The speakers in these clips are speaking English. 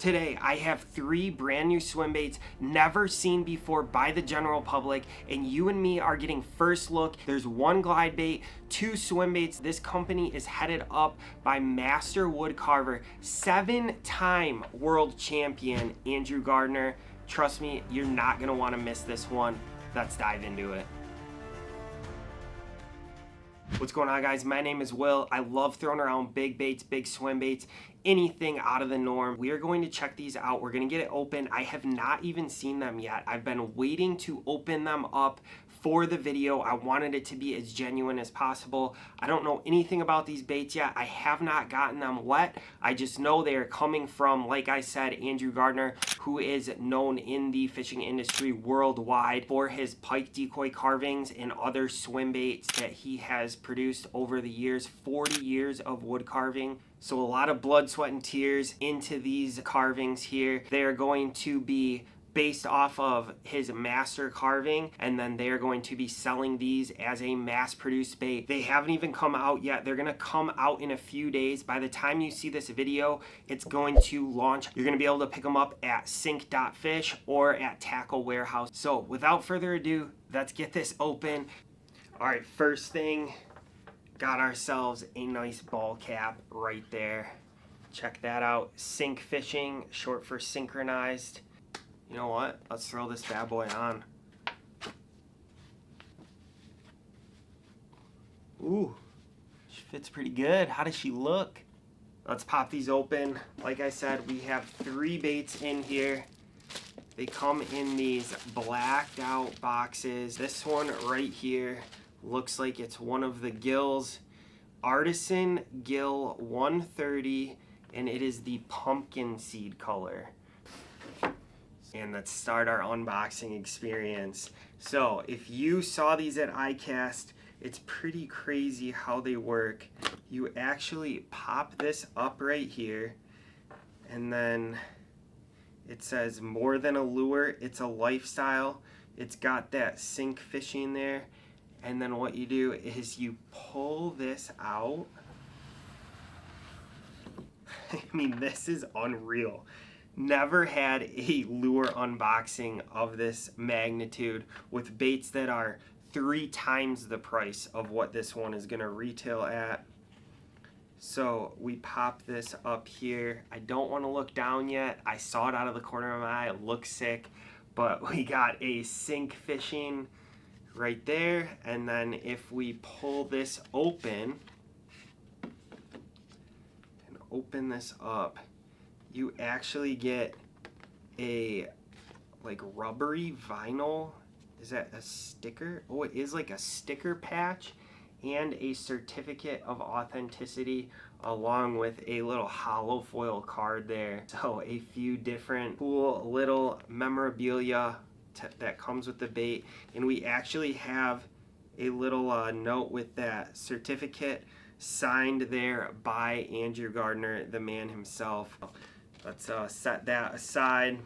Today, I have 3 brand new swim baits never seen before by the general public, and you and me are getting first look. There's 1 glide bait, 2 swim baits. This company is headed up by master wood carver, 7-time world champion Andrew Gardner. Trust me, you're not gonna wanna miss this one. Let's dive into it. What's going on, guys? My name is Will. I love throwing around big baits, big swim baits, anything out of the norm. We are going to check these out. We're going to get it open. I have not even seen them yet. I've been waiting to open them up for the video. I wanted it to be as genuine as possible. I don't know anything about these baits yet. I have not gotten them wet. I just know they are coming from, like I said, Andrew Gardner, who is known in the fishing industry worldwide for his pike decoy carvings and other swim baits that he has produced over the years. 40 years of wood carving. So a lot of blood, sweat, and tears into these carvings here. They are going to be based off of his master carving, and then they are going to be selling these as a mass-produced bait. They haven't even come out yet. They're gonna come out in a few days. By the time you see this video, it's going to launch. You're gonna be able to pick them up at Synch.fish or at Tackle Warehouse. So without further ado, let's get this open. All right, first thing, got ourselves a nice ball cap right there. Check that out. Synch Fishing, short for synchronized. You know what? Let's throw this bad boy on. Ooh, she fits pretty good. How does she look? Let's pop these open. Like I said, we have 3 baits in here. They come in these blacked out boxes. This one right here looks like it's one of the gills. Artisan Gill 130, and it is the pumpkin seed color. And let's start our unboxing experience. So if you saw these at ICAST, it's pretty crazy how they work. You actually pop this up right here, and then it says more than a lure, it's a lifestyle. It's got that Synch Fishing there. And then what you do is you pull this out. I mean, this is unreal. Never had a lure unboxing of this magnitude with baits that are 3 times the price of what this one is gonna retail at. So we pop this up here. I don't wanna look down yet. I saw it out of the corner of my eye, it looks sick, but we got a Synch Fishing right there. And then if we pull this open and open this up, you actually get a like rubbery vinyl. Is that a sticker? Oh, it is like a sticker patch and a certificate of authenticity, along with a little hollow foil card there. So a few different cool little memorabilia that comes with the bait. And we actually have a little note with that certificate signed there by Andrew Gardner, the man himself. Let's set that aside.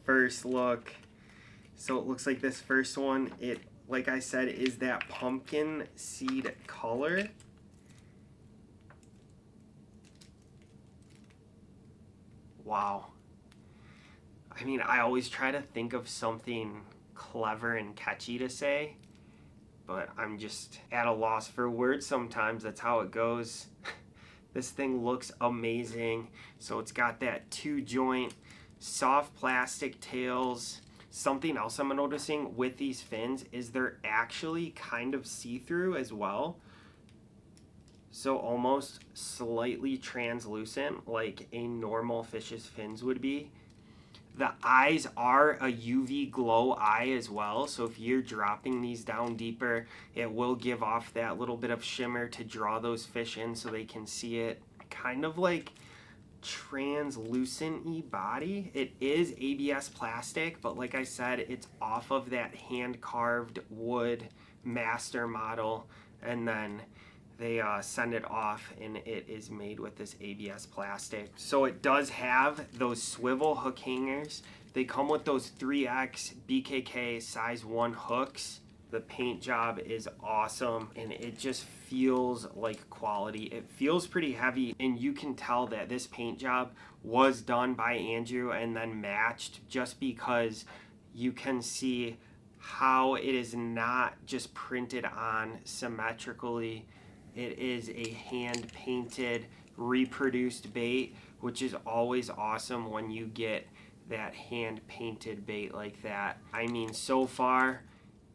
First look. So it looks like this first one, it, like I said, is that pumpkin seed color. Wow. I mean, I always try to think of something clever and catchy to say, but I'm just at a loss for words sometimes. That's how it goes. This thing looks amazing. So it's got that 2-joint soft plastic tails. Something else I'm noticing with these fins is they're actually kind of see-through as well. So almost slightly translucent, like a normal fish's fins would be. The eyes are a UV glow eye as well, so if you're dropping these down deeper, it will give off that little bit of shimmer to draw those fish in so they can see it. Kind of like translucent-y body. It is ABS plastic, but like I said, it's off of that hand-carved wood master model, and then they send it off and it is made with this ABS plastic. So it does have those swivel hook hangers. They come with those 3X BKK size 1 hooks. The paint job is awesome, and it just feels like quality. It feels pretty heavy, and you can tell that this paint job was done by Andrew and then matched, just because you can see how it is not just printed on symmetrically. It is a hand painted, reproduced bait, which is always awesome when you get that hand painted bait like that. I mean, so far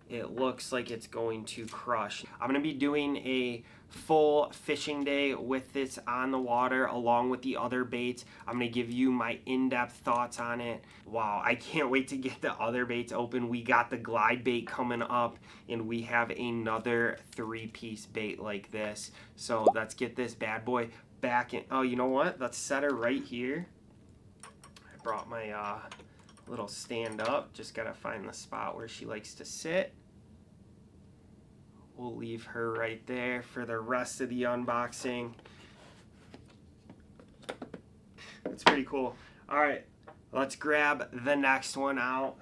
it looks like it's going to crush. I'm gonna be doing a full fishing day with this on the water along with the other baits. I'm gonna give you my in-depth thoughts on it. Wow, I can't wait to get the other baits open. We got the glide bait coming up, and we have another 3-piece bait like this. So let's get this bad boy back in. Oh, you know what? Let's set her right here. I brought my little stand up. Just gotta find the spot where she likes to sit. We'll leave her right there for the rest of the unboxing. That's pretty cool. All right, let's grab the next one out.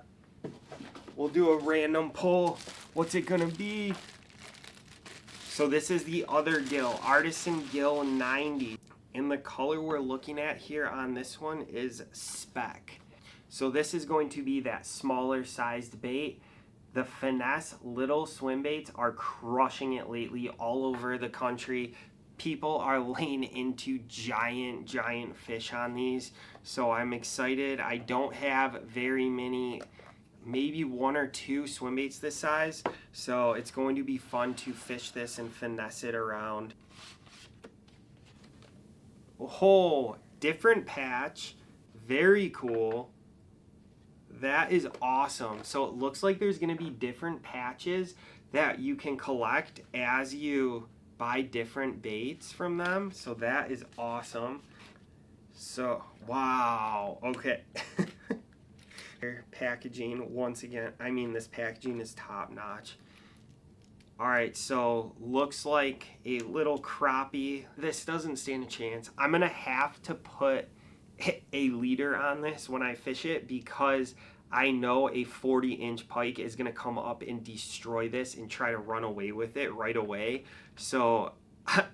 We'll do a random pull. What's it gonna be? So this is the other gill, Artisan Gill 90. And the color we're looking at here on this one is Speck. So this is going to be that smaller sized bait. The Finesse little swim baits are crushing it lately all over the country. People are laying into giant fish on these. So I'm excited. I don't have very many, maybe 1 or 2 swim baits this size. So it's going to be fun to fish this and finesse it around. Oh, different patch. Very cool. That is awesome. So it looks like there's going to be different patches that you can collect as you buy different baits from them. So that is awesome. So, wow. Okay. Packaging, once again, I mean, this packaging is top notch. All right, so looks like a little crappie. This doesn't stand a chance. I'm going to have to put a leader on this when I fish it, because I know a 40-inch pike is going to come up and destroy this and try to run away with it right away. So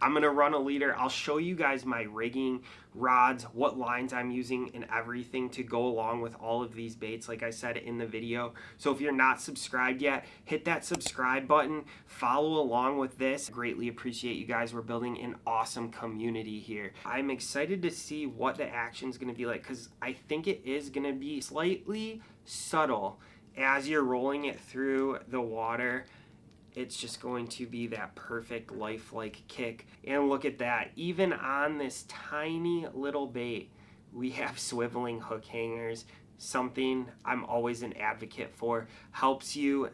I'm going to run a leader. I'll show you guys my rigging, rods, what lines I'm using, and everything to go along with all of these baits, like I said in the video. So if you're not subscribed yet, hit that subscribe button, follow along with this. Greatly appreciate you guys. We're building an awesome community here. I'm excited to see what the action is going to be like, because I think it is going to be slightly subtle as you're rolling it through the water. It's just going to be that perfect lifelike kick. And look at that. Even on this tiny little bait, we have swiveling hook hangers. Something I'm always an advocate for. Helps you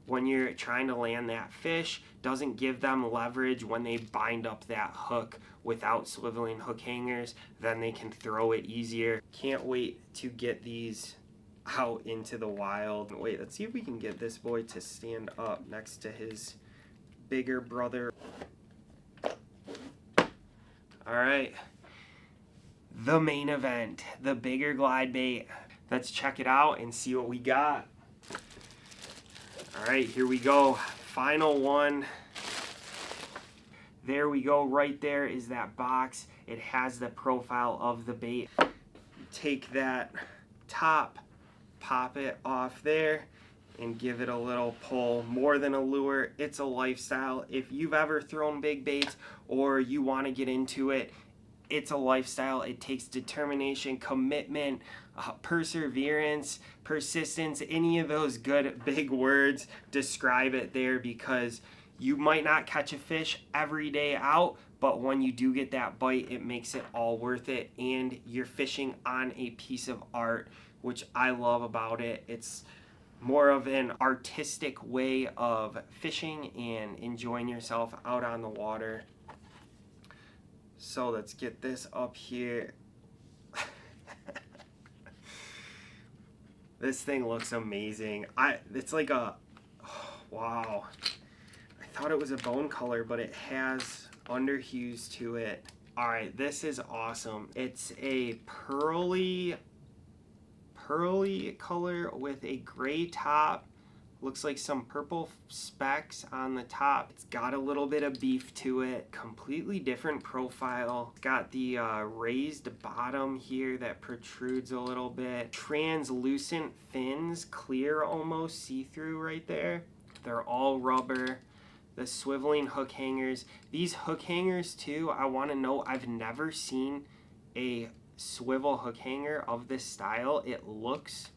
when you're trying to land that fish. Doesn't give them leverage when they bind up that hook. Without swiveling hook hangers, then they can throw it easier. Can't wait to get these out into the wild. Wait, let's see if we can get this boy to stand up next to his bigger brother. All right, the main event, the bigger glide bait. Let's check it out and see what we got. All right, here we go. Final one. There we go. Right there is that box. It has the profile of the bait. Take that top, pop it off there, and give it a little pull. More than a lure, it's a lifestyle. If you've ever thrown big baits or you want to get into it, it's a lifestyle. It takes determination, commitment, perseverance, persistence. Any of those good big words describe it there, because you might not catch a fish every day out, but when you do get that bite, it makes it all worth it, and you're fishing on a piece of art, which I love about it. It's more of an artistic way of fishing and enjoying yourself out on the water. So let's get this up here. This thing looks amazing. It's like a, oh, wow. I thought it was a bone color, but it has underhues to it. All right, this is awesome. It's a pearly color with a gray top, Looks like some purple specks on the top. It's got a little bit of beef to it. Completely different profile. Got the raised bottom here that protrudes a little bit. Translucent fins, clear almost, see-through right there. They're all rubber. The swiveling hook hangers. These hook hangers too, I want to know, I've never seen a swivel hook hanger of this style. It looks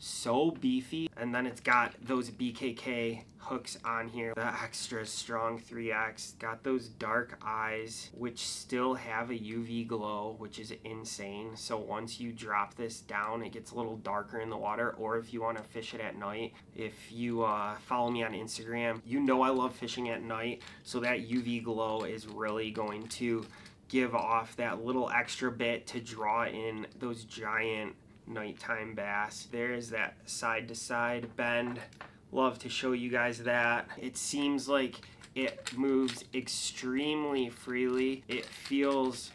so beefy. And then it's got those BKK hooks on here, the extra strong 3X. Got those dark eyes, which still have a UV glow, which is insane. So once you drop this down, it gets a little darker in the water. Or if you want to fish it at night, if you follow me on Instagram, you know I love fishing at night, so that UV glow is really going to give off that little extra bit to draw in those giant nighttime bass. There's that side to side bend. Love to show you guys that. It seems like it moves extremely freely. It feels,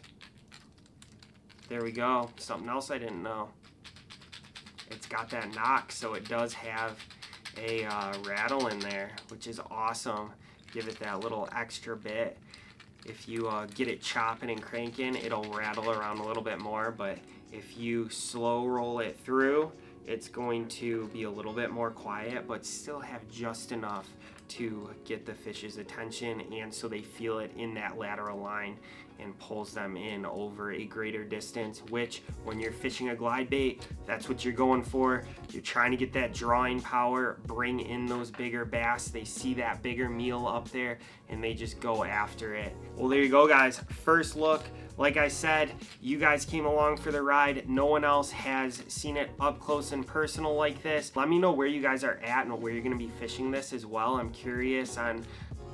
there we go, something else I didn't know. It's got that knock, so it does have a rattle in there, which is awesome. Give it that little extra bit. If you get it chopping and cranking, it'll rattle around a little bit more, but if you slow roll it through, it's going to be a little bit more quiet, but still have just enough to get the fish's attention, and so they feel it in that lateral line and pulls them in over a greater distance, which when you're fishing a glide bait, that's what you're going for. You're trying to get that drawing power, bring in those bigger bass. They see that bigger meal up there and they just go after it. Well, there you go, guys. First look. Like I said, you guys came along for the ride. No one else has seen it up close and personal like this. Let me know where you guys are at and where you're gonna be fishing this as well. I'm curious on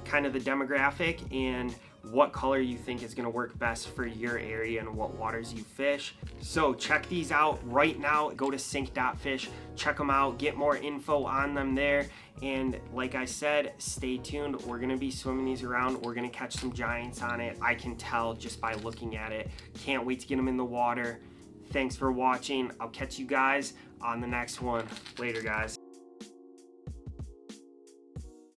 kind of the demographic and what color you think is going to work best for your area and what waters you fish. So check these out right now. Go to synch.fish, check them out, get more info on them there. And like I said, stay tuned. We're going to be swimming these around. We're going to catch some giants on it. I can tell just by looking at it. Can't wait to get them in the water. Thanks for watching. I'll catch you guys on the next one. Later, guys.